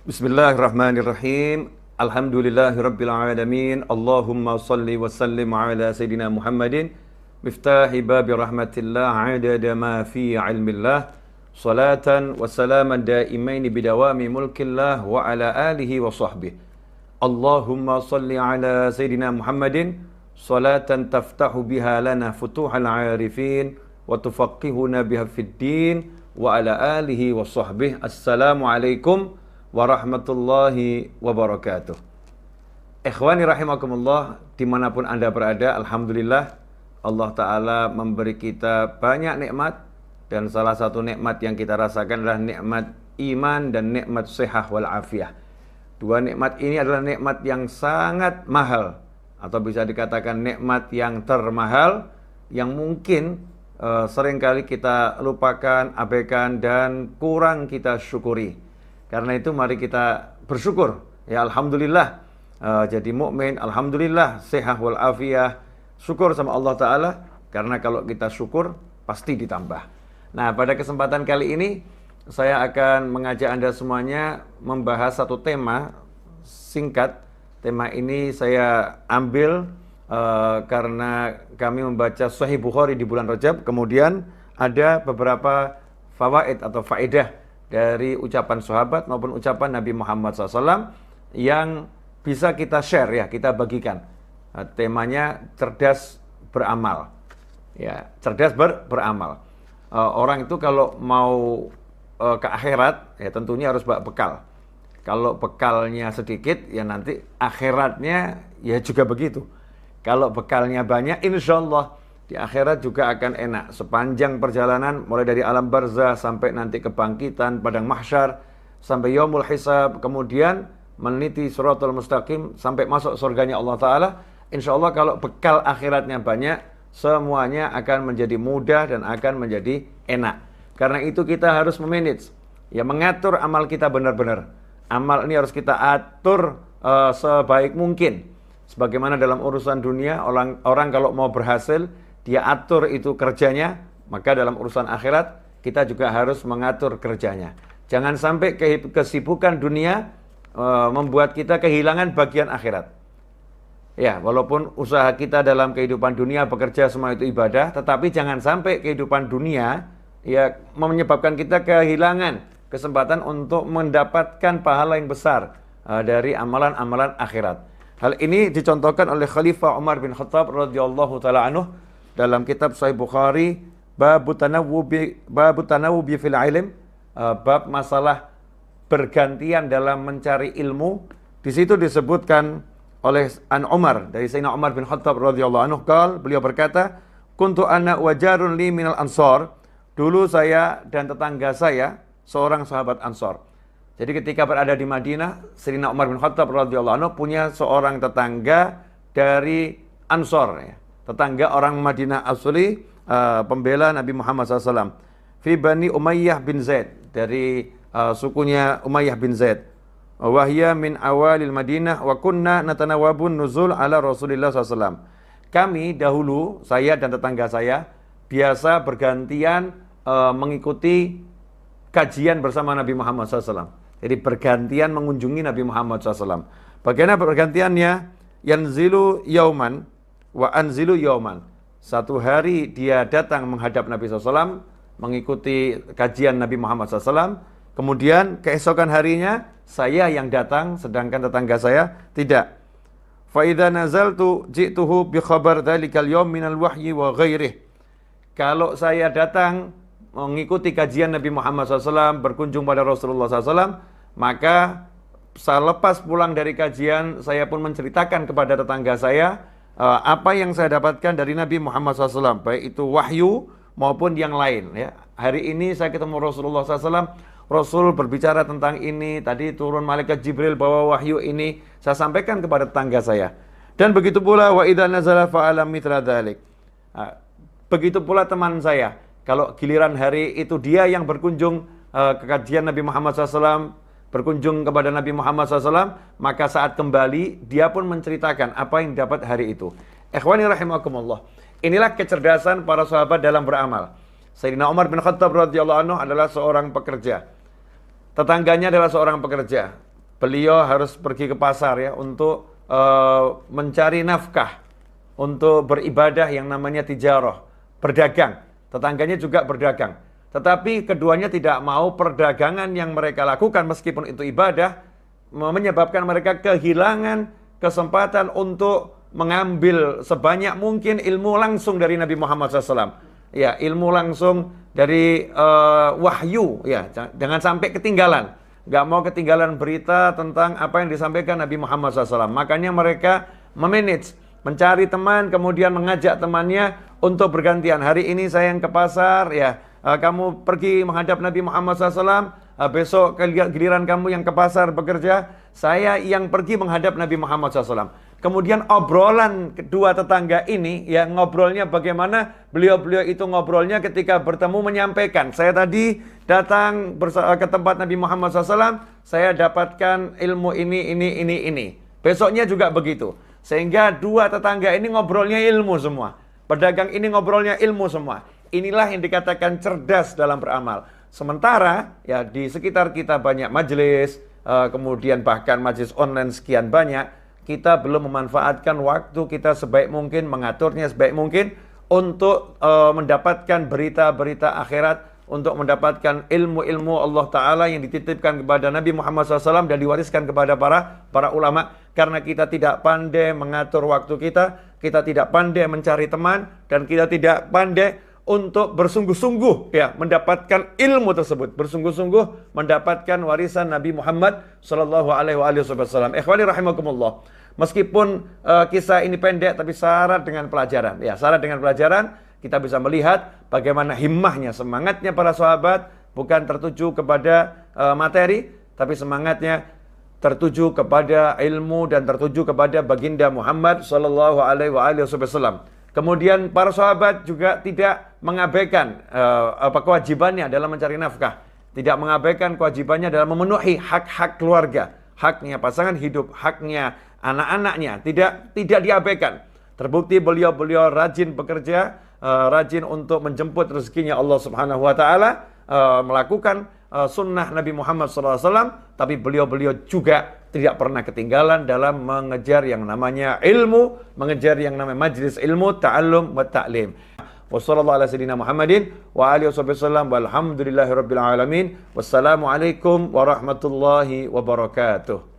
Bismillahirrahmanirrahim. Alhamdulillahirabbil alamin. Allahumma shalli wa sallim ala sayidina Muhammadin miftahi babi rahmatillah adada ma fi ilmillah. Salatan wa salaman daimaini bidawami mulkillah wa ala alihi wa sahbihi. Allahumma shalli ala sayidina Muhammadin salatan taftahu biha lana futuhal arifin wa tufaqihuna biha fid din wa ala alihi wa sahbihi. Assalamualaikum warahmatullahi wabarakatuh. Ikhwani rahimakumullah, dimanapun anda berada, alhamdulillah Allah Ta'ala memberi kita banyak nikmat. Dan salah satu nikmat yang kita rasakan adalah nikmat iman dan nikmat sihah wal afiyah. Dua nikmat ini adalah nikmat yang sangat mahal, atau bisa dikatakan nikmat yang termahal, yang mungkin seringkali kita lupakan, abaikan, dan kurang kita syukuri. Karena itu mari kita bersyukur. Ya alhamdulillah jadi mukmin, alhamdulillah sehat wal afiyah. Syukur sama Allah Ta'ala, karena kalau kita syukur pasti ditambah. Nah, pada kesempatan kali ini saya akan mengajak anda semuanya membahas satu tema singkat. Tema ini saya ambil karena kami membaca Sahih Bukhari di bulan Rajab. Kemudian ada beberapa fawaid atau faedah dari ucapan sahabat maupun ucapan Nabi Muhammad SAW yang bisa kita share, ya, kita bagikan. Temanya cerdas beramal. Ya, cerdas beramal. Orang itu kalau mau ke akhirat, ya tentunya harus bawa bekal. Kalau bekalnya sedikit, ya nanti akhiratnya ya juga begitu. Kalau bekalnya banyak, insya Allah di akhirat juga akan enak. Sepanjang perjalanan, mulai dari alam barzah sampai nanti kebangkitan, padang mahsyar, sampai yaumul hisab, kemudian meniti siratal mustaqim, sampai masuk surganya Allah Ta'ala. Insya Allah kalau bekal akhiratnya banyak, semuanya akan menjadi mudah dan akan menjadi enak. Karena itu kita harus memanage, ya, mengatur amal kita benar-benar. Amal ini harus kita atur sebaik mungkin. Sebagaimana dalam urusan dunia, orang kalau mau berhasil, dia atur itu kerjanya, maka dalam urusan akhirat kita juga harus mengatur kerjanya. Jangan sampai kesibukan dunia membuat kita kehilangan bagian akhirat. Ya, walaupun usaha kita dalam kehidupan dunia, bekerja, semua itu ibadah, tetapi jangan sampai kehidupan dunia ya menyebabkan kita kehilangan kesempatan untuk mendapatkan pahala yang besar dari amalan-amalan akhirat. Hal ini dicontohkan oleh Khalifah Umar bin Khattab radhiyallahu taala anhu dalam kitab Sahih Bukhari, bab tanawubi fil ilm, bab masalah bergantian dalam mencari ilmu. Di situ disebutkan oleh An Umar, dari Sayyidina Umar bin Khattab radhiyallahu anhu, beliau berkata, kuntu ana wajarun li minal ansor. Dulu saya dan tetangga saya seorang sahabat Ansor. Jadi ketika berada di Madinah, Sayyidina Umar bin Khattab radhiyallahu anhu punya seorang tetangga dari Ansor, ya. Tetangga orang Madinah asli, pembela Nabi Muhammad SAW. Fi Bani Umayyah bin Zaid, dari sukunya Umayyah bin Zaid. Wahya min awalil Madinah wa kunna natanawabun nuzul ala Rasulillah SAW. Kami dahulu, saya dan tetangga saya, biasa bergantian mengikuti kajian bersama Nabi Muhammad SAW. Jadi bergantian mengunjungi Nabi Muhammad SAW. Bagaimana bergantiannya? Yanzilu yauman wa anzilu yauman. Satu hari dia datang menghadap Nabi SAW, mengikuti kajian Nabi Muhammad SAW. Kemudian keesokan harinya saya yang datang, sedangkan tetangga saya tidak. Fa idza nazaltu ji'tuhu bi khabar dzalikal yaum minal wahyi wa ghairihi. Kalau saya datang mengikuti kajian Nabi Muhammad SAW, berkunjung pada Rasulullah SAW, maka selepas pulang dari kajian, saya pun menceritakan kepada tetangga saya apa yang saya dapatkan dari Nabi Muhammad SAW, baik itu wahyu maupun yang lain. Ya. Hari ini saya ketemu Rasulullah SAW, Rasul berbicara tentang ini, tadi turun malaikat Jibril bawa wahyu ini, saya sampaikan kepada tetangga saya. Dan begitu pula wa idza nazala fa'alam mitra dzalik. Begitu pula teman saya, kalau giliran hari itu dia yang berkunjung ke kajian Nabi Muhammad SAW, berkunjung kepada Nabi Muhammad SAW, maka saat kembali dia pun menceritakan apa yang dapat hari itu. Ikhwani rahimakumullah, inilah kecerdasan para sahabat dalam beramal. Sayyidina Umar bin Khattab radhiyallahu anhu adalah seorang pekerja. Tetangganya adalah seorang pekerja. beliau harus pergi ke pasar ya untuk mencari nafkah, untuk beribadah yang namanya tijarah, berdagang. Tetangganya juga berdagang. Tetapi keduanya tidak mau perdagangan yang mereka lakukan meskipun itu ibadah, menyebabkan mereka kehilangan kesempatan untuk mengambil sebanyak mungkin ilmu langsung dari Nabi Muhammad SAW. Ya, ilmu langsung dari wahyu, ya, jangan sampai ketinggalan. Nggak mau ketinggalan berita tentang apa yang disampaikan Nabi Muhammad SAW. Makanya mereka memanage, mencari teman, kemudian mengajak temannya untuk bergantian. Hari ini saya yang ke pasar, ya, kamu pergi menghadap Nabi Muhammad SAW, besok giliran kamu yang ke pasar bekerja, saya yang pergi menghadap Nabi Muhammad SAW. Kemudian obrolan kedua tetangga ini, ya, ngobrolnya bagaimana? Beliau-beliau itu ngobrolnya ketika bertemu menyampaikan, saya tadi datang ke tempat Nabi Muhammad SAW, saya dapatkan ilmu ini. Besoknya juga begitu. Sehingga dua tetangga ini ngobrolnya ilmu semua. Pedagang ini ngobrolnya ilmu semua. Inilah yang dikatakan cerdas dalam beramal. Sementara ya di sekitar kita banyak majelis, kemudian bahkan majelis online sekian banyak, kita belum memanfaatkan waktu kita sebaik mungkin, mengaturnya sebaik mungkin untuk mendapatkan berita-berita akhirat, untuk mendapatkan ilmu-ilmu Allah Ta'ala yang dititipkan kepada Nabi Muhammad SAW dan diwariskan kepada para ulama. Karena kita tidak pandai mengatur waktu kita tidak pandai mencari teman, dan kita tidak pandai untuk bersungguh-sungguh ya mendapatkan ilmu tersebut, bersungguh-sungguh mendapatkan warisan Nabi Muhammad sallallahu alaihi wasallam. Ikhwani rahimakumullah. Meskipun kisah ini pendek tapi syarat dengan pelajaran. Ya, syarat dengan pelajaran kita bisa melihat bagaimana himmahnya, semangatnya para sahabat bukan tertuju kepada materi, tapi semangatnya tertuju kepada ilmu dan tertuju kepada baginda Muhammad sallallahu alaihi wasallam. Kemudian para sahabat juga tidak mengabaikan kewajibannya dalam mencari nafkah, tidak mengabaikan kewajibannya dalam memenuhi hak-hak keluarga, haknya pasangan hidup, haknya anak-anaknya, tidak diabaikan. Terbukti beliau rajin bekerja, rajin untuk menjemput rezekinya Allah Subhanahu wa taala, melakukan sunnah Nabi Muhammad SAW, tapi beliau juga tidak pernah ketinggalan dalam mengejar yang namanya ilmu, mengejar yang namanya majlis ilmu, ta'allum wa ta'lim. Wassallallahu ala sayyidina Muhammadin wa alihi wasallam walhamdulillahi rabbil alamin. Wassalamualaikum warahmatullahi wabarakatuh.